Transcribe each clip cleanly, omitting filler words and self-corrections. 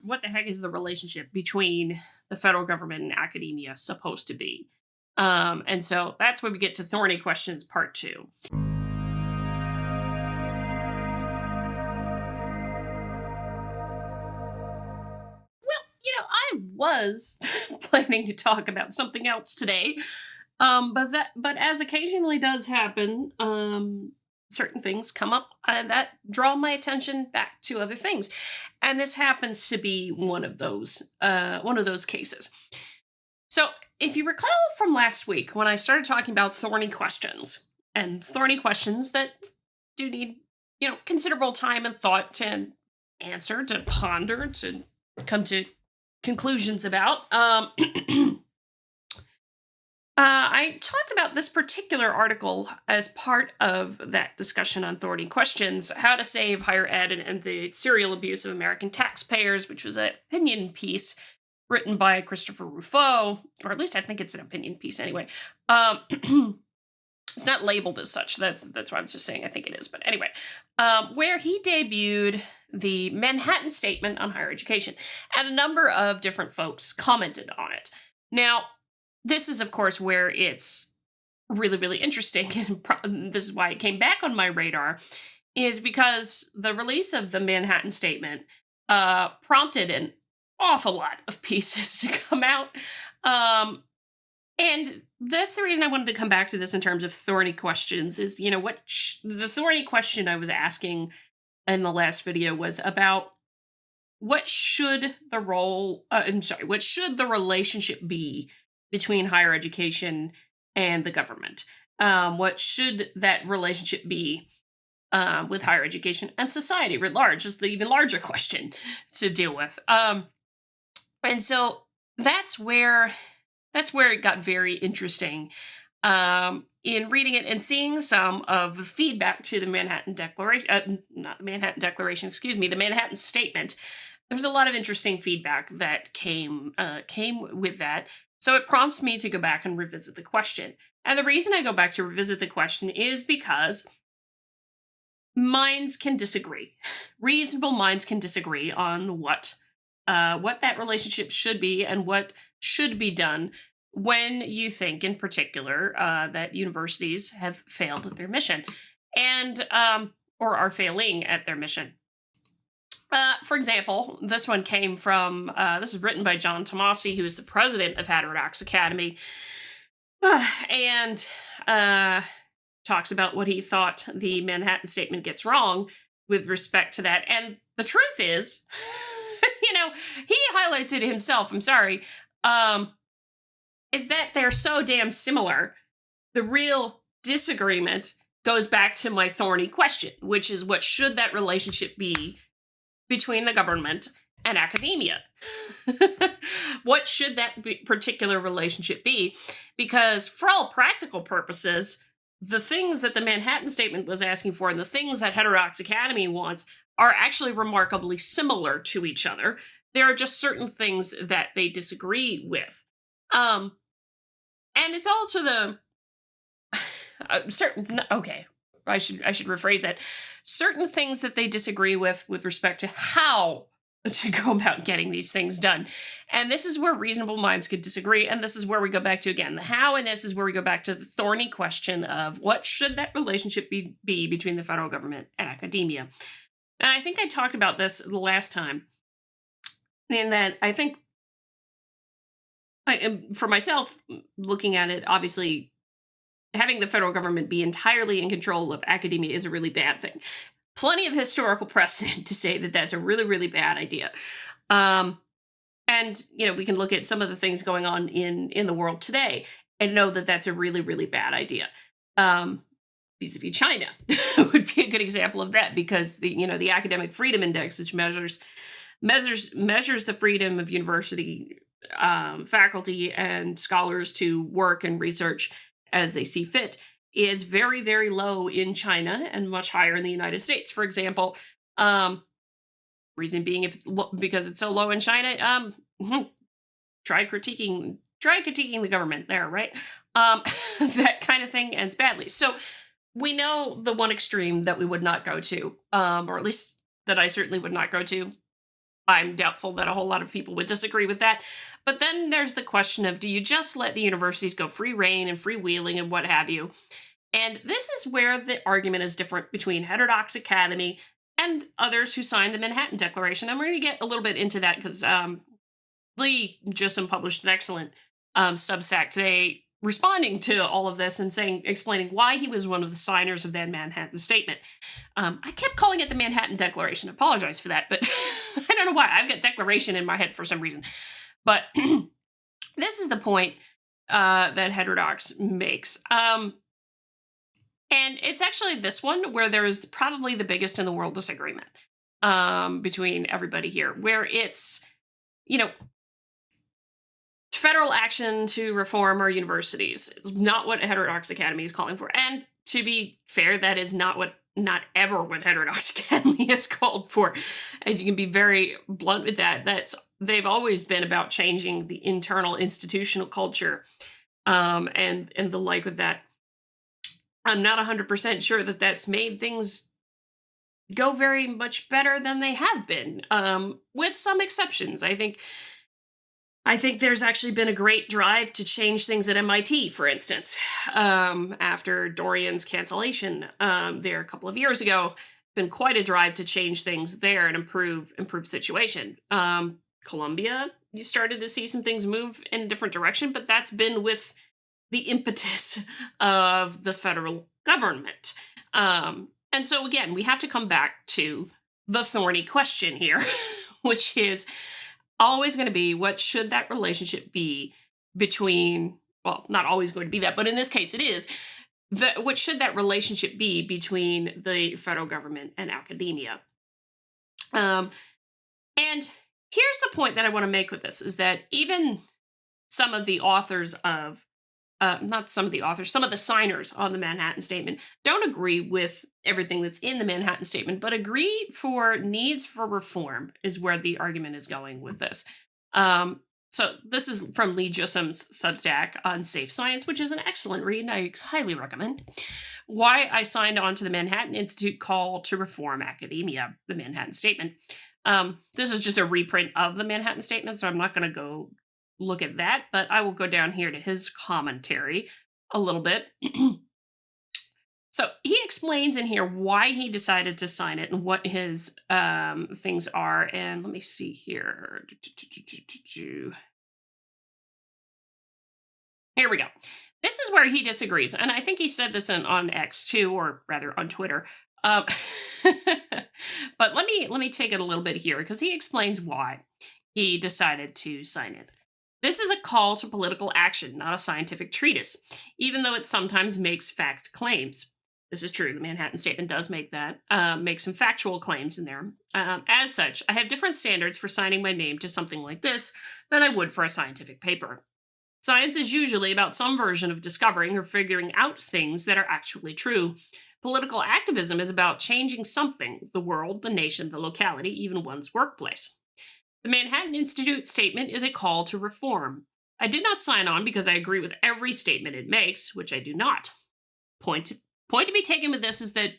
what the heck is the relationship between the federal government and academia supposed to be? And so that's where we get to Thorny Questions Part 2. I was planning to talk about something else today, but as occasionally does happen, certain things come up that draw my attention back to other things, and this happens to be one of those cases. So, if you recall from last week when I started talking about thorny questions and thorny questions that do need considerable time and thought to answer, to ponder, to come to conclusions about. I talked about this particular article as part of that discussion on thorny questions, how to save higher ed and the serial abuse of American taxpayers, which was an opinion piece written by Christopher Rufo, or at least I think it's an opinion piece anyway. It's not labeled as such. That's why I'm just saying I think it is. But anyway, where he debuted the Manhattan Statement on Higher Education, and a number of different folks commented on it. Now, this is, of course, where it's really, really interesting, and this is why it came back on my radar, is because the release of the Manhattan Statement prompted an awful lot of pieces to come out. And that's the reason I wanted to come back to this in terms of thorny questions is, the thorny question I was asking in the last video was about what should the relationship be between higher education and the government? What should that relationship be with higher education and society writ large is the even larger question to deal with. And so that's where it got very interesting in reading it and seeing some of the feedback to the Manhattan Declaration, not the Manhattan Declaration, excuse me, the Manhattan Statement. There's a lot of interesting feedback that came with that. So it prompts me to go back and revisit the question. And the reason I go back to revisit the question is because minds can disagree. Reasonable minds can disagree on what that relationship should be and what should be done when you think, in particular, that universities have failed at their mission and or are failing at their mission. For example, this one came from, this is written by John Tomasi, who is the president of Heterodox Academy, and talks about what he thought the Manhattan Statement gets wrong with respect to that. And the truth is, he highlights it himself, I'm sorry, is that they're so damn similar. The real disagreement goes back to my thorny question, which is what should that relationship be between the government and academia? What should that particular relationship be? Because for all practical purposes, the things that the Manhattan Statement was asking for and the things that Heterodox Academy wants are actually remarkably similar to each other. There are just certain things that they disagree with. And it's all to the I should rephrase that. Certain things that they disagree with respect to how to go about getting these things done. And this is where reasonable minds could disagree. And this is where we go back to, again, the how, and this is where we go back to the thorny question of what should that relationship be between the federal government and academia. And I think I talked about this the last time, in that I think, for myself, looking at it, obviously, having the federal government be entirely in control of academia is a really bad thing. Plenty of historical precedent to say that that's a really, really bad idea. And, we can look at some of the things going on in the world today and know that that's a really, really bad idea. Vis-a-vis China would be a good example of that, because the Academic Freedom Index, which measures the freedom of university faculty and scholars to work and research as they see fit, is very, very low in China and much higher in the United States, for example. Reason being, because it's so low in China, try critiquing the government there, right? That kind of thing ends badly. So we know the one extreme that we would not go to, or at least that I certainly would not go to, I'm doubtful that a whole lot of people would disagree with that. But then there's the question of, do you just let the universities go free reign and freewheeling and what have you? And this is where the argument is different between Heterodox Academy and others who signed the Manhattan Declaration. And we're going to get a little bit into that because Lee Jussim published an excellent Substack today responding to all of this and explaining why he was one of the signers of that Manhattan Statement. I kept calling it the Manhattan Declaration. I apologize for that, but I don't know why. I've got declaration in my head for some reason. But this is the point that Heterodox makes. And it's actually this one where there is probably the biggest in the world disagreement between everybody here, where it's, federal action to reform our universities. It's not what Heterodox Academy is calling for. And to be fair, that is not ever what Heterodox Academy has called for. And you can be very blunt with that. They've always been about changing the internal institutional culture and the like with that. I'm not 100% sure that that's made things go very much better than they have been, with some exceptions. I think there's actually been a great drive to change things at MIT, for instance, after Dorian's cancellation there a couple of years ago. Been quite a drive to change things there and improve situation. Columbia, you started to see some things move in a different direction, but that's been with the impetus of the federal government. And so again, we have to come back to the thorny question here, which is always going to be, what should that relationship be between, well, not always going to be that, but in this case it is, what should that relationship be between the federal government and academia? And here's the point that I want to make with this, is that even some of the authors of some of the signers on the Manhattan Statement don't agree with everything that's in the Manhattan Statement, but agree for needs for reform is where the argument is going with this. So this is from Lee Jussim's Substack on Safe Science, which is an excellent read, and I highly recommend. Why I signed on to the Manhattan Institute call to reform academia, the Manhattan Statement. This is just a reprint of the Manhattan Statement, so I'm not going to go look at that, but I will go down here to his commentary a little bit. So he explains in here why he decided to sign it and what his things are. And let me see here. Here we go. This is where he disagrees. And I think he said this on X too, or rather on Twitter. But let me take it a little bit here, because he explains why he decided to sign it. This is a call to political action, not a scientific treatise, even though it sometimes makes fact claims. This is true. The Manhattan Statement does make some factual claims in there. As such, I have different standards for signing my name to something like this than I would for a scientific paper. Science is usually about some version of discovering or figuring out things that are actually true. Political activism is about changing something, the world, the nation, the locality, even one's workplace. The Manhattan Institute statement is a call to reform. I did not sign on because I agree with every statement it makes, which I do not. Point to be taken with this is that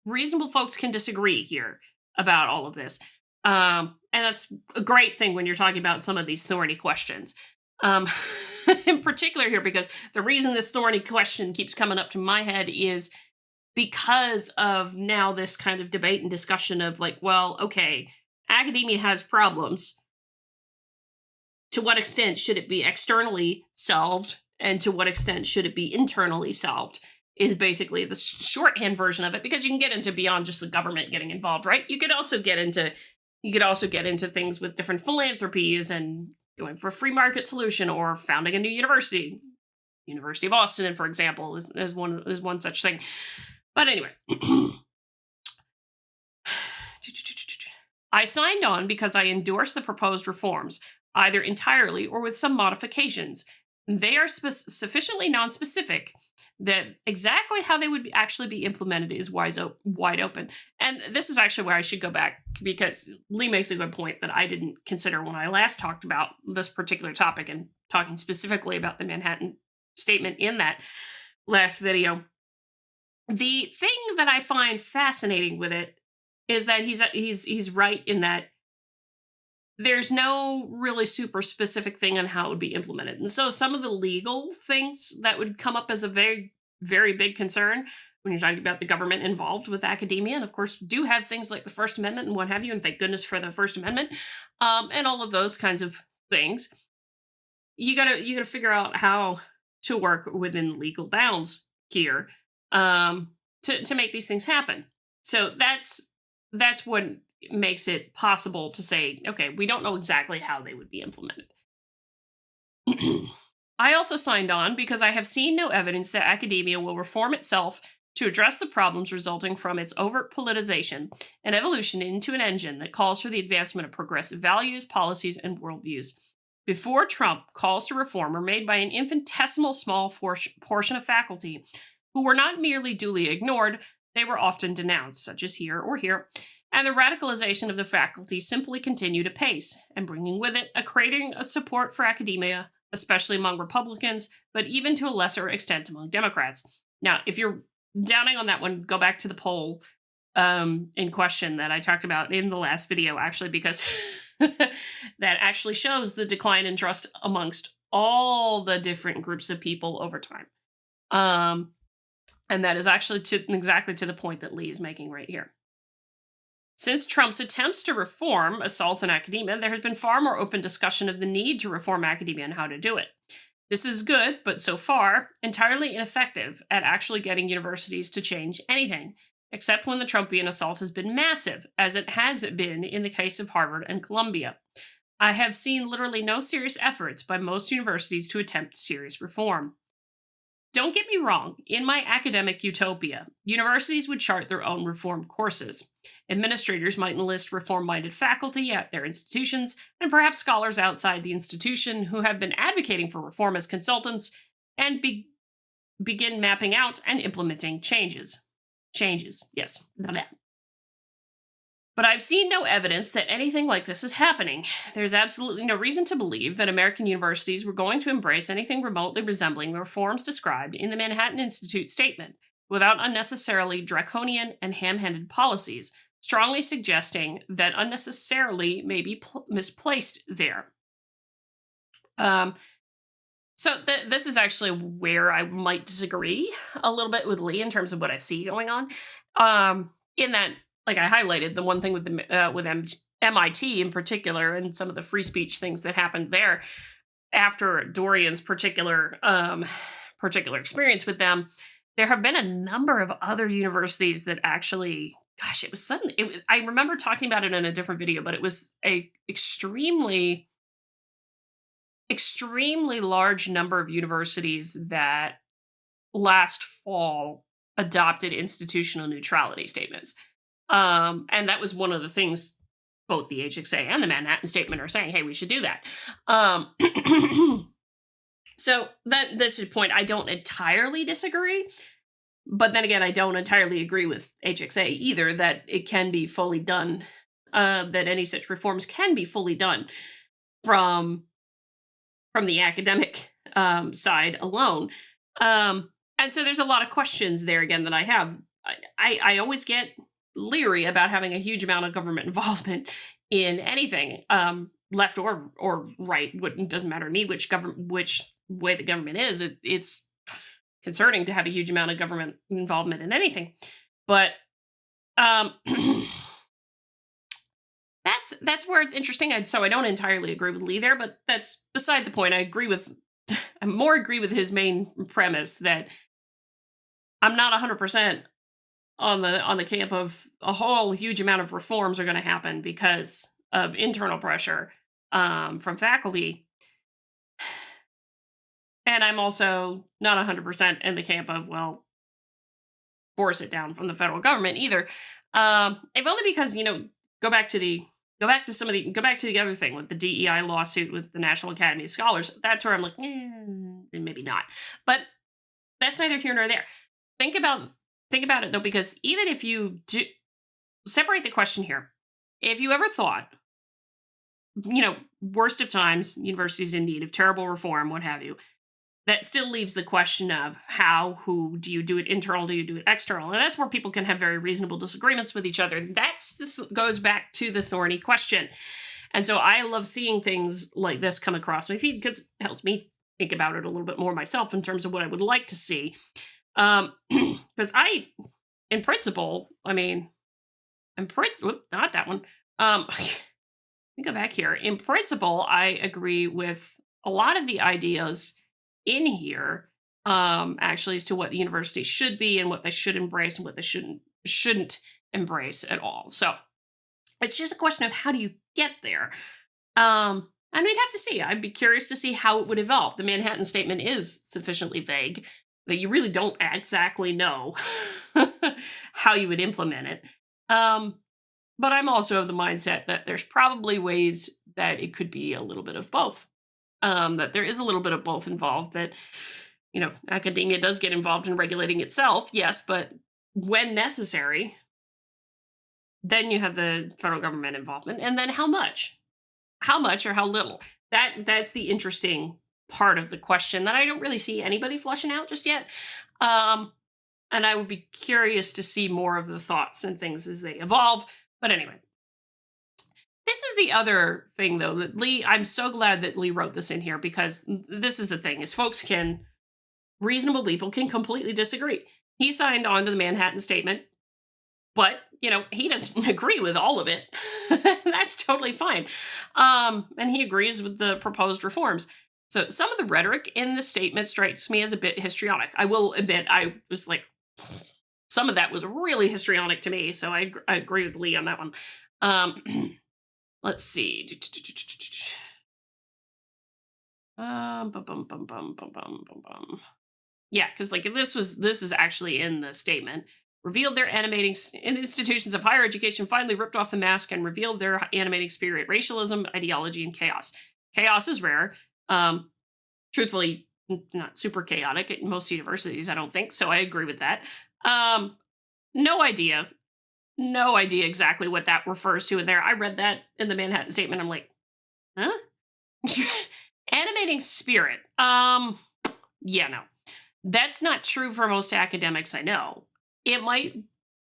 reasonable folks can disagree here about all of this. And that's a great thing when you're talking about some of these thorny questions. In particular here, because the reason this thorny question keeps coming up to my head is because of now this kind of debate and discussion of like, well, okay, academia has problems. To what extent should it be externally solved, and to what extent should it be internally solved, is basically the shorthand version of it, because you can get into beyond just the government getting involved, right? You could also get into things with different philanthropies and going for a free market solution, or founding a new university. University of Austin, for example, is one such thing. But anyway, I signed on because I endorse the proposed reforms, either entirely or with some modifications. They are sufficiently non-specific that exactly how they would actually be implemented is wide open. And this is actually where I should go back, because Lee makes a good point that I didn't consider when I last talked about this particular topic, and talking specifically about the Manhattan Statement in that last video. The thing that I find fascinating with it is that he's right in that there's no really super specific thing on how it would be implemented. And so some of the legal things that would come up as a very, very big concern when you're talking about the government involved with academia, and of course, do have things like the First Amendment and what have you, and thank goodness for the First Amendment, and all of those kinds of things. You gotta figure out how to work within legal bounds here, to make these things happen. So that's what makes it possible to say, okay, we don't know exactly how they would be implemented. I also signed on because I have seen no evidence that academia will reform itself to address the problems resulting from its overt politicization and evolution into an engine that calls for the advancement of progressive values, policies, and worldviews. Before Trump, calls to reform are made by an infinitesimal small portion of faculty who were not merely duly ignored, they were often denounced, such as here or here, and the radicalization of the faculty simply continued apace, and bringing with it a cratering of support for academia, especially among Republicans, but even to a lesser extent among Democrats. Now, if you're downing on that one, go back to the poll in question that I talked about in the last video, actually, because that actually shows the decline in trust amongst all the different groups of people over time. And that is actually exactly to the point that Lee is making right here. Since Trump's attempts to reform assaults on academia, there has been far more open discussion of the need to reform academia and how to do it. This is good, but so far, entirely ineffective at actually getting universities to change anything, except when the Trumpian assault has been massive, as it has been in the case of Harvard and Columbia. I have seen literally no serious efforts by most universities to attempt serious reform. Don't get me wrong, in my academic utopia, universities would chart their own reform courses. Administrators might enlist reform-minded faculty at their institutions, and perhaps scholars outside the institution who have been advocating for reform as consultants, and begin mapping out and implementing changes. Changes, yes. But I've seen no evidence that anything like this is happening. There's absolutely no reason to believe that American universities were going to embrace anything remotely resembling the reforms described in the Manhattan Institute statement, without unnecessarily draconian and ham-handed policies, strongly suggesting that unnecessarily may be misplaced there. So this is actually where I might disagree a little bit with Lee in terms of what I see going on. In that, like I highlighted, the one thing with MIT in particular, and some of the free speech things that happened there after Dorian's particular experience with them, there have been a number of other universities that actually, gosh, it was sudden. I remember talking about it in a different video, but it was a extremely large number of universities that last fall adopted institutional neutrality statements. And that was one of the things both the HXA and the Manhattan Statement are saying, hey, we should do that. So that's the point. I don't entirely disagree. But then again, I don't entirely agree with HXA either, that it can be fully done, that any such reforms can be fully done from the academic side alone. And so there's a lot of questions there again that I have. I always get leery about having a huge amount of government involvement in anything, left or right. It doesn't matter to me which way the government is. It's concerning to have a huge amount of government involvement in anything. But that's where it's interesting. So I don't entirely agree with Lee there, but that's beside the point. I more agree with his main premise that I'm not 100% on the camp of a whole huge amount of reforms are going to happen because of internal pressure from faculty. And I'm also not 100% in the camp of, well, force it down from the federal government either. If only because, go back to the other thing with the DEI lawsuit with the National Academy of Scholars. That's where I'm like, maybe not. But that's neither here nor there. Think about it though, because even if you do separate the question here, if you ever thought, worst of times, universities in need of terrible reform, what have you, that still leaves the question of who do you do it internal, do you do it external? And that's where people can have very reasonable disagreements with each other. This goes back to the thorny question. And so I love seeing things like this come across my feed because it helps me think about it a little bit more myself in terms of what I would like to see. Because I, in principle, I mean, not that one. Let me go back here. In principle, I agree with a lot of the ideas in here, actually, as to what the university should be and what they should embrace and what they shouldn't embrace at all. So it's just a question of how do you get there. And we'd have to see. I'd be curious to see how it would evolve. The Manhattan Statement is sufficiently vague that you really don't exactly know how you would implement it. But I'm also of the mindset that there's probably ways that it could be a little bit of both. That there is a little bit of both involved, that, academia does get involved in regulating itself, yes, but when necessary, then you have the federal government involvement. And then how much? How much or how little? That's the interesting part of the question that I don't really see anybody flushing out just yet. And I would be curious to see more of the thoughts and things as they evolve. But anyway, this is the other thing, though, that I'm so glad that Lee wrote this in here, because this is the thing, is reasonable people can completely disagree. He signed on to the Manhattan Statement, but, he doesn't agree with all of it. That's totally fine. And he agrees with the proposed reforms. So some of the rhetoric in the statement strikes me as a bit histrionic. I will admit, I was like, some of that was really histrionic to me. So I agree with Lee on that one. Let's see. Yeah, because this is actually in the statement. Revealed their animating institutions of higher education finally ripped off the mask and revealed their animating spirit, racialism, ideology, and chaos. Chaos is rare. Truthfully, not super chaotic at most universities, I don't think. So I agree with that. No idea exactly what that refers to in there. I read that in the Manhattan Statement. I'm like, huh? Animating spirit. Yeah, no. That's not true for most academics I know. It might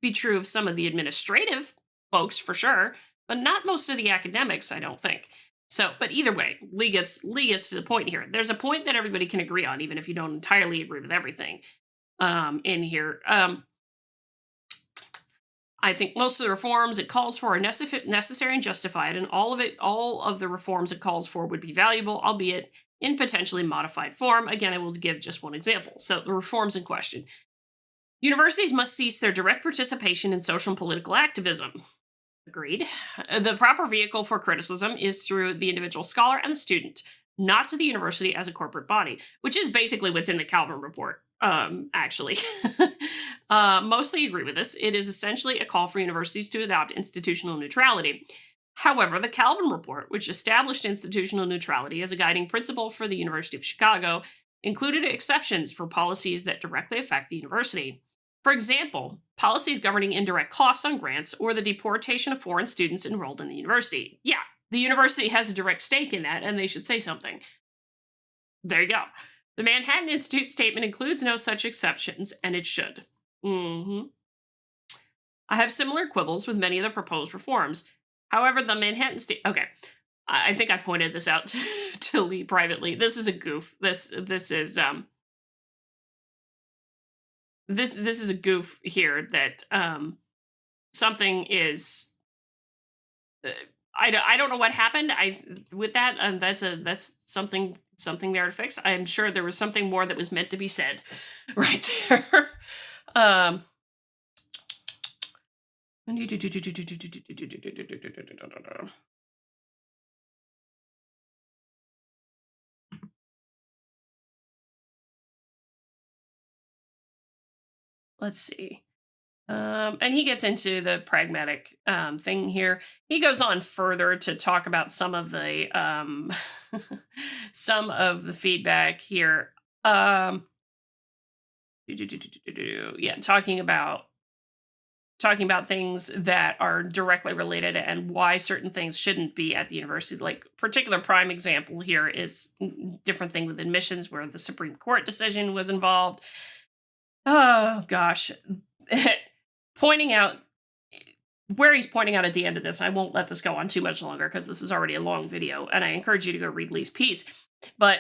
be true of some of the administrative folks for sure, but not most of the academics, I don't think. So, but either way, Lee gets to the point here. There's a point that everybody can agree on, even if you don't entirely agree with everything in here. I think most of the reforms it calls for are necessary and justified, and all of the reforms it calls for would be valuable, albeit in potentially modified form. Again, I will give just one example. So the reforms in question. Universities must cease their direct participation in social and political activism. Agreed. The proper vehicle for criticism is through the individual scholar and the student, not to the university as a corporate body, which is basically what's in the Calvin report, actually. Mostly agree with this. It is essentially a call for universities to adopt institutional neutrality. However, the Calvin report, which established institutional neutrality as a guiding principle for the University of Chicago, included exceptions for policies that directly affect the university. For example, policies governing indirect costs on grants or the deportation of foreign students enrolled in the university. Yeah, the university has a direct stake in that, and they should say something. There you go. The Manhattan Institute statement includes no such exceptions, and it should. I have similar quibbles with many of the proposed reforms. However, the Manhattan State... Okay, I think I pointed this out to Lee privately. This is a goof. This is... This is a goof here that something is I don't know what happened with that, and that's something there to fix. I'm sure there was something more that was meant to be said right there. Let's see. And he gets into the pragmatic thing here. He goes on further to talk about some of the some of the feedback here. Yeah, talking about things that are directly related and why certain things shouldn't be at the university. Like, particular prime example here is different thing with admissions, where the Supreme Court decision was involved. Oh gosh. Pointing out where he's pointing out at the end of this, I won't let this go on too much longer because this is already a long video, and I encourage you to go read Lee's piece. But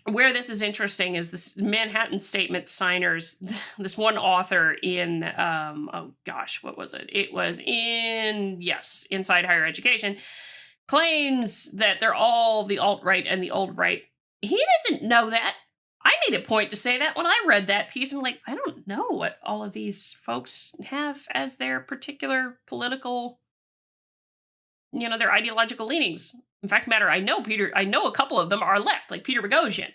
where this is interesting is this Manhattan Statement signers, this one author in, oh gosh, what was it? It was Inside Higher Education, claims that they're all the alt-right and the old-right. He doesn't know that. I made a point to say that when I read that piece. I'm like, I don't know what all of these folks have as their particular political, their ideological leanings. In fact, I know a couple of them are left, like Peter Boghossian.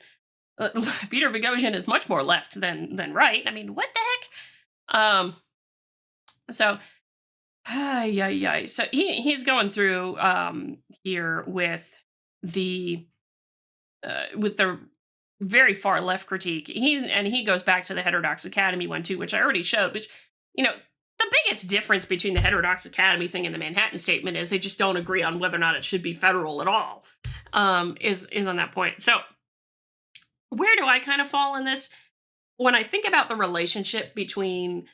Peter Boghossian is much more left than right. I mean, what the heck? So, yeah. So he's going through here with the very far left critique. He goes back to the Heterodox Academy one too, which I already showed. Which, the biggest difference between the Heterodox Academy thing and the Manhattan Statement is they just don't agree on whether or not it should be federal at all. Is on that point. So, where do I kind of fall in this? When I think about the relationship between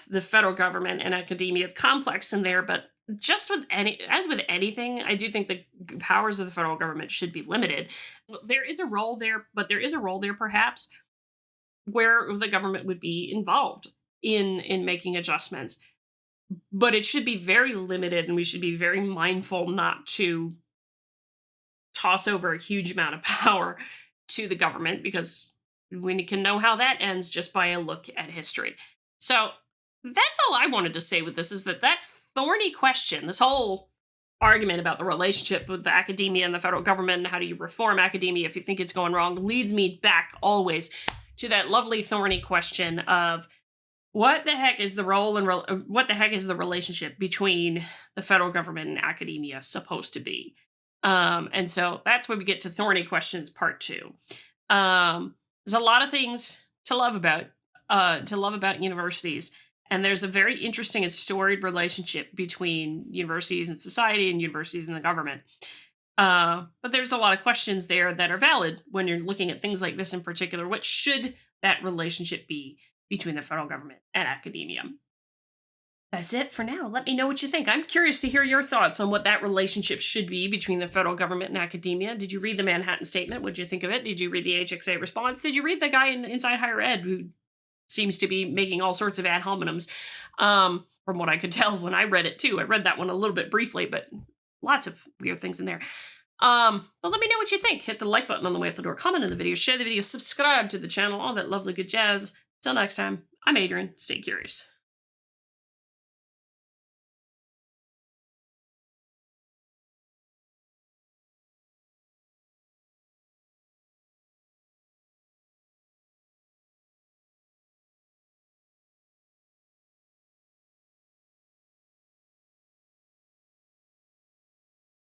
the federal government and academia, it's complex in there, but just as with anything, I do think the powers of the federal government should be limited. There is a role there, but there is a role there perhaps where the government would be involved in making adjustments. But it should be very limited, and we should be very mindful not to toss over a huge amount of power to the government, because we can know how that ends just by a look at history. So that's all I wanted to say with this, is that thorny question, this whole argument about the relationship with the academia and the federal government and how do you reform academia if you think it's going wrong, leads me back always to that lovely thorny question of what the heck is the role and what the heck is the relationship between the federal government and academia supposed to be? And so that's where we get to Thorny Questions Part 2. There's a lot of things to love about universities. And there's a very interesting and storied relationship between universities and society and universities and the government. But there's a lot of questions there that are valid when you're looking at things like this in particular. What should that relationship be between the federal government and academia? That's it for now. Let me know what you think. I'm curious to hear your thoughts on what that relationship should be between the federal government and academia. Did you read the Manhattan Statement? What did you think of it? Did you read the HXA response? Did you read the guy in Inside Higher Ed who seems to be making all sorts of ad hominems, from what I could tell when I read it too? I read that one a little bit briefly, but lots of weird things in there. But let me know what you think. Hit the like button on the way out the door, comment on the video, share the video, subscribe to the channel, all that lovely good jazz. Till next time, I'm Adrian. Stay curious.